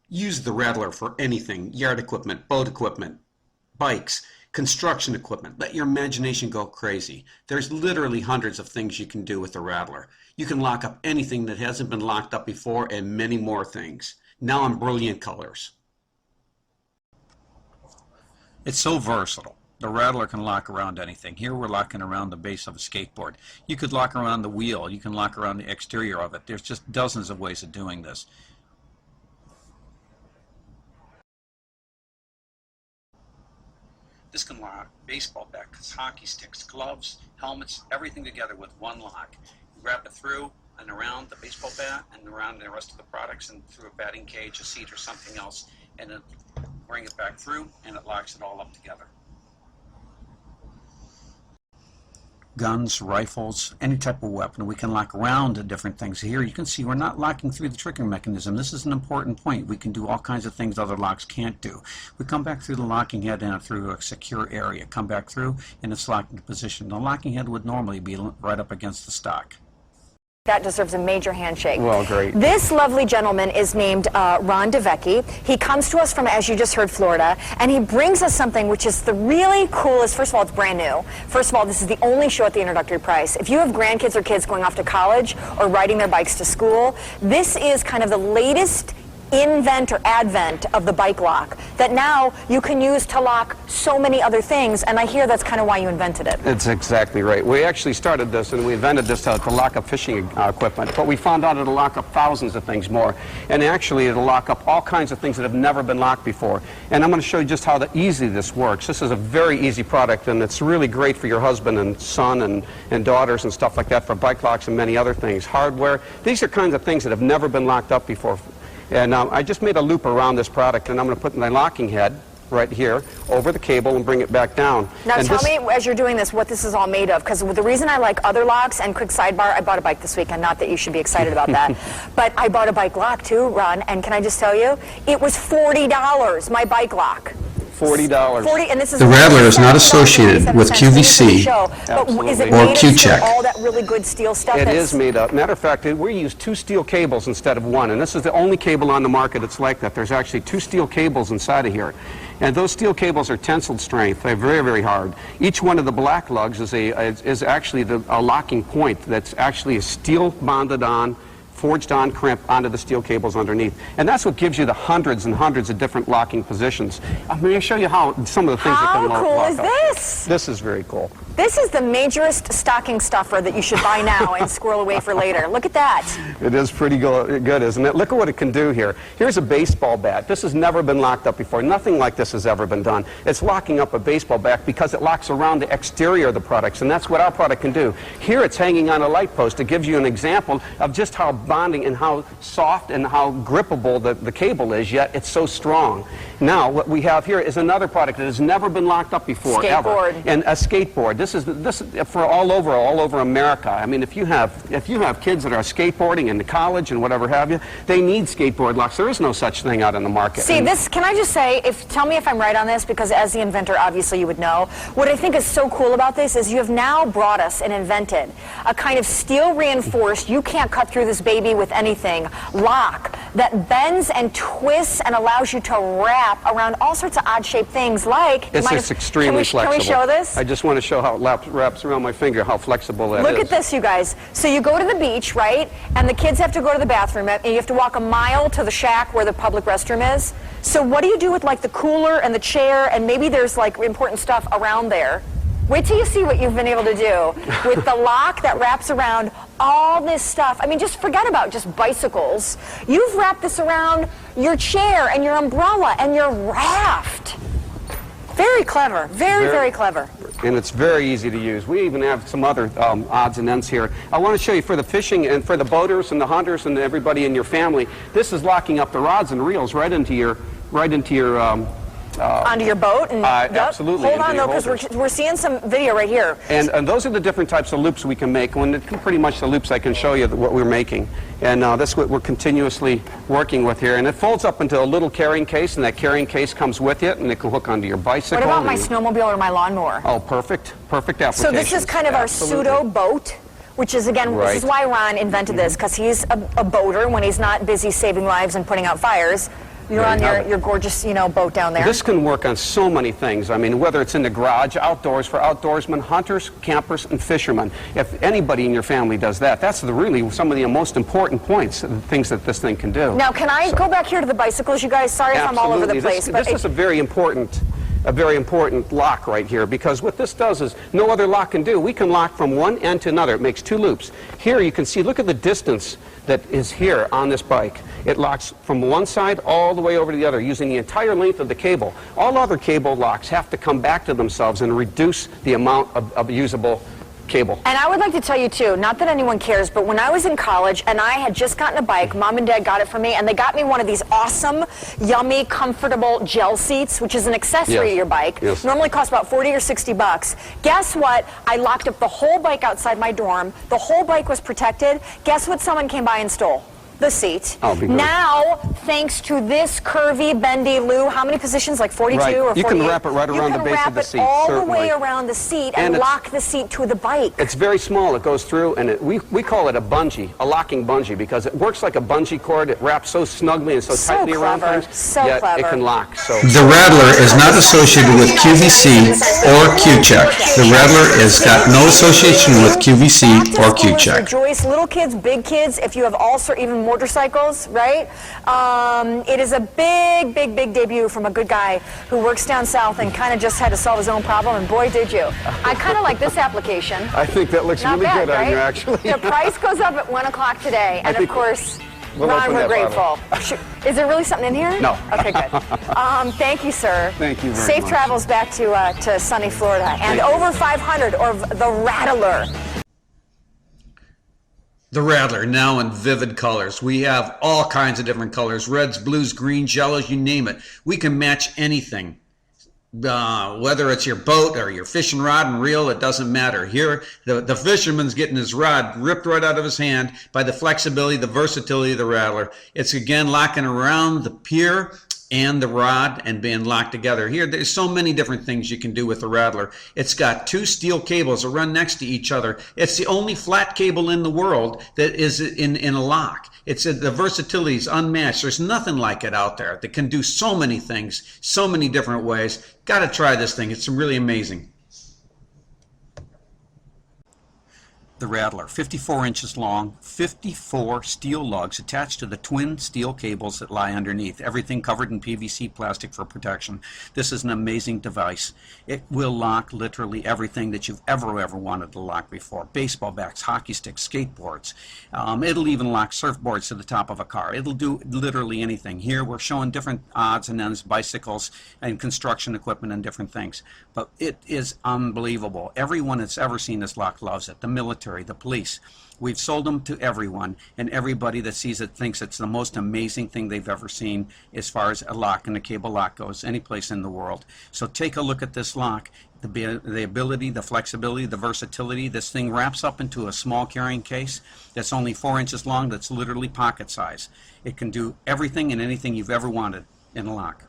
Use the Rattler for anything: yard equipment, boat equipment, bikes, construction equipment. Let your imagination go crazy. There's literally hundreds of things you can do with the Rattler. You can lock up anything that hasn't been locked up before and many more things. Now in brilliant colors. It's so versatile. The Rattler can lock around anything. Here we're locking around the base of a skateboard. You could lock around the wheel. You can lock around the exterior of it. There's just dozens of ways of doing this. This can lock baseball bats, hockey sticks, gloves, helmets, everything together with one lock. You grab it through and around the baseball bat and around the rest of the products and through a batting cage, a seat, or something else, and then bring it back through and it locks it all up together. Guns, rifles, any type of weapon. We can lock around the different things. Here you can see we're not locking through the triggering mechanism. This is an important point. We can do all kinds of things other locks can't do. We come back through the locking head and through a secure area. Come back through and it's locked into position. The locking head would normally be right up against the stock. That deserves a major handshake. Well, great. This lovely gentleman is named Ron DeVecchi. He comes to us from, as you just heard, Florida, and he brings us something which is the really coolest. First of all, it's brand new. First of all, this is the only show at the introductory price. If you have grandkids or kids going off to college or riding their bikes to school, this is kind of the latest invent or advent of the bike lock that now you can use to lock so many other things, and I hear that's kind of why you invented it. It's exactly right. We actually started this and we invented this to lock up fishing equipment, but we found out it'll lock up thousands of things more, and actually it'll lock up all kinds of things that have never been locked before. And I'm going to show you just how easy this works. This is a very easy product, and it's really great for your husband and son and daughters and stuff like that, for bike locks and many other things. Hardware, these are kinds of things that have never been locked up before. And I just made a loop around this product, and I'm going to put my locking head right here over the cable and bring it back down. Now and tell me, as you're doing this, what this is all made of, because the reason I like other locks, and quick sidebar, I bought a bike this weekend, not that you should be excited about that, but I bought a bike lock too, Ron, and can I just tell you, it was $40, my bike lock. $40. And this is The Rattler is not associated with QVC or Q-Check. All that really good steel stuff. It is made up. Matter of fact, we use 2 steel cables instead of 1, and this is the only cable on the market that's like that. There's actually 2 steel cables inside of here, and those steel cables are tensile strength. They're very, very hard. Each one of the black lugs is actually a locking point that's actually steel bonded on, forged on crimp onto the steel cables underneath. And that's what gives you the hundreds and hundreds of different locking positions. I'm going to show you how some of the things you can lock up. How cool is this? This is very cool. This is the majorest stocking stuffer that you should buy now and squirrel away for later. Look at that. It is pretty good, isn't it? Look at what it can do here. Here's a baseball bat. This has never been locked up before. Nothing like this has ever been done. It's locking up a baseball bat because it locks around the exterior of the products, and that's what our product can do. Here it's hanging on a light post. It gives you an example of just how bonding and how soft and how grippable the cable is, yet it's so strong. Now, what we have here is another product that has never been locked up before, skateboard. ever. And a skateboard. This is for all over America. I mean, if you have kids that are skateboarding in college and whatever have you, they need skateboard locks. There is no such thing out in the market. See, this, can I just say, tell me if I'm right on this, because as the inventor, obviously you would know. What I think is so cool about this is you have now brought us and invented a kind of steel reinforced, you can't cut through this baby with anything, lock that bends and twists and allows you to wrap around all sorts of odd shaped things like... It's just extremely flexible. Can we show this? I just want to show how it wraps around my finger, how flexible that is. Look at this, you guys. So you go to the beach, right? And the kids have to go to the bathroom, and you have to walk a mile to the shack where the public restroom is. So what do you do with like the cooler and the chair, and maybe there's like important stuff around there? Wait till you see what you've been able to do with the lock that wraps around all this stuff. I mean, just forget about just bicycles. You've wrapped this around your chair and your umbrella and your raft. Very clever. Very clever. And it's very easy to use. We even have some other odds and ends here. I want to show you for the fishing and for the boaters and the hunters and everybody in your family, this is locking up the rods and reels right into your onto your boat? And, absolutely. Hold on, though, because we're seeing some video right here. And those are the different types of loops we can make. Pretty much the loops I can show you what we're making. And that's what we're continuously working with here. And it folds up into a little carrying case, and that carrying case comes with it, and it can hook onto your bicycle. What about my snowmobile or my lawnmower? Oh, perfect. Perfect application. So this is kind of our pseudo boat, which is, again, right. This is why Ron invented this, because he's a boater when he's not busy saving lives and putting out fires. You're on your gorgeous, boat down there. This can work on so many things. I mean, whether it's in the garage, outdoors for outdoorsmen, hunters, campers, and fishermen. If anybody in your family does that, that's really some of the most important points, the things that this thing can do. Now, can I go back here to the bicycles, you guys? Sorry if I'm all over the place. This is a very important lock right here, because what this does is no other lock can do. We can lock from one end to another. It makes 2 loops. Here you can see, look at the distance that is here on this bike. It locks from one side all the way over to the other using the entire length of the cable. All other cable locks have to come back to themselves and reduce the amount of usable cable. And I would like to tell you too, not that anyone cares, but when I was in college and I had just gotten a bike, Mom and Dad got it for me, and they got me one of these awesome, yummy, comfortable gel seats, which is an accessory to your bike. Yes. Normally costs about 40 or 60 bucks. Guess what? I locked up the whole bike outside my dorm. The whole bike was protected. Guess what someone came by and stole? The seat. Oh, now, thanks to this curvy, bendy loo, how many positions? Like 42 right. or 48? You can wrap it right around the base of the seat. You can wrap it all certainly. the way around the seat and lock the seat to the bike. It's very small. It goes through, and we call it a bungee, a locking bungee, because it works like a bungee cord. It wraps so snugly and so tightly around things, yet it can lock. So The Rattler is not associated with QVC or Q-Check. The Rattler has got no association with QVC or Q-Check. Rejoice, little kids, big kids, if you have also even motorcycles, right? It is a big, big, big debut from a good guy who works down south and kind of just had to solve his own problem, and boy, did you. I kind of like this application. I think that looks Not really bad, good on right? you, actually. The price goes up at 1 o'clock today, and of course, we'll Ron, open we're that grateful. Is there really something in here? No. Okay, good. Thank you, sir. Thank you very Safe much. travels back to sunny Florida. And over 500, or the Rattler. The Rattler, now in vivid colors. We have all kinds of different colors, reds, blues, greens, yellows, you name it. We can match anything. Whether it's your boat or your fishing rod and reel, it doesn't matter. Here, the fisherman's getting his rod ripped right out of his hand by the flexibility, the versatility of the Rattler. It's again locking around the pier and the rod and being locked together. Here, there's so many different things you can do with the Rattler. It's got 2 steel cables that run next to each other. It's the only flat cable in the world that is in a lock. The versatility is unmatched. There's nothing like it out there that can do so many things, so many different ways. Got to try this thing. It's really amazing. The Rattler, 54 inches long, 54 steel lugs attached to the twin steel cables that lie underneath, everything covered in PVC plastic for protection. This is an amazing device. It will lock literally everything that you've ever wanted to lock before. Baseball bats, hockey sticks, skateboards. It'll even lock surfboards to the top of a car. It'll do literally anything. Here we're showing different odds and ends, bicycles and construction equipment and different things. But it is unbelievable. Everyone that's ever seen this lock loves it. The military, the police. We've sold them to everyone, and everybody that sees it thinks it's the most amazing thing they've ever seen as far as a lock and a cable lock goes, any place in the world. So take a look at this lock. The ability, the flexibility, the versatility. This thing wraps up into a small carrying case that's only 4 inches long, that's literally pocket size. It can do everything and anything you've ever wanted in a lock.